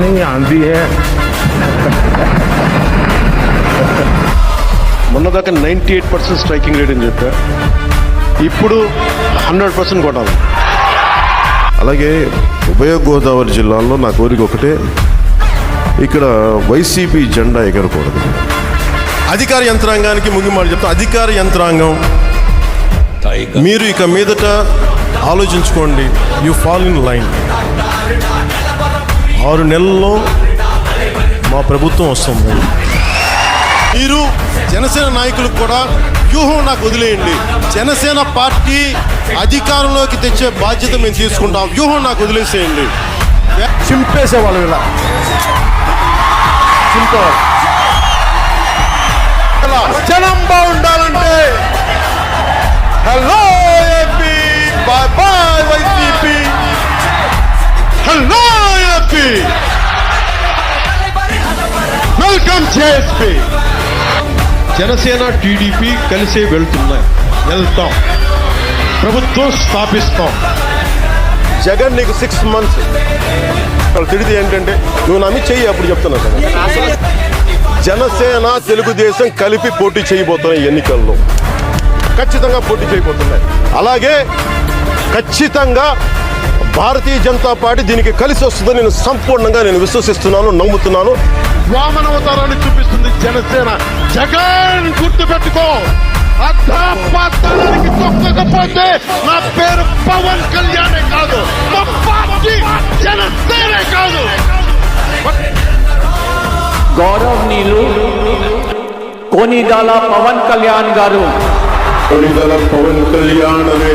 नहीं आंधी है। మొన్నదాకా 98% స్ట్రైకింగ్ రేట్ అని చెప్పా, ఇప్పుడు 100% కొట్టాలి. అలాగే ఉభయ గోదావరి జిల్లాల్లో నా కోరిక ఒకటే, ఇక్కడ వైసీపీ జెండా ఎగరకూడదు. అధికార యంత్రాంగానికి ముగిమాలు చెప్తా, అధికార యంత్రాంగం మీరు ఇక మీదట ఆలోచించుకోండి. You fall in line. 6 నెలల్లో మా ప్రభుత్వం వస్తుంది. మీరు జనసేన నాయకులకు కూడా వ్యూహం నాకు వదిలేయండి. జనసేన పార్టీ అధికారంలోకి తెచ్చే బాధ్యత మేము తీసుకుంటాం. వ్యూహం నాకు వదిలేసేయండి. చింపేసేవాళ్ళు ఇలా జనం బాగుండాలంటే hello AP, bye bye YCP, hello AP, welcome JSP. Janasena TDP కలిసే వెళ్తాం, ప్రభుత్వం స్థాపిస్తాం. జగన్ నీకు 6 months వాళ్ళు తిడితే ఏంటంటే నువ్వు నమ్మి చెయ్యి, అప్పుడు చెప్తున్నా. జనసేన తెలుగుదేశం కలిపి పోటీ చేయబోతున్నాయి ఎన్నికల్లో, ఖచ్చితంగా పోటీ చేయబోతున్నాయి. అలాగే ఖచ్చితంగా భారతీయ జనతా పార్టీ దీనికి కలిసి వస్తుందని నేను సంపూర్ణంగా విశ్వసిస్తున్నాను, నమ్ముతున్నాను. వామనవతారాన్ని చూపిస్తుంది జనసేన. జగన్ గుర్తుపెట్టుకో, అర్థాపాతానికి తొక్కకపోతే నా పేరు పవన్ కళ్యాణే కాదు, మా పార్టీ జనసేనే కాదు. గౌరవనీయులు కొనిదల పవన్ కళ్యాణ్ గారు, కొనిదల పవన్ కళ్యాణ్ అనే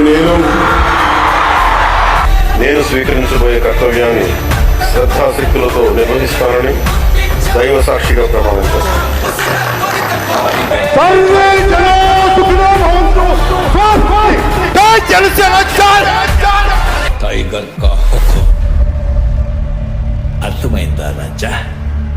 నేను స్వీకరించబోయే కర్తవ్యాన్ని శ్రద్ధాశక్తులతో నిర్వహిస్తానని దైవ సాక్షిగా ప్రమాణం టైగర్ కా హుకుం అర్థమైందా రాజా?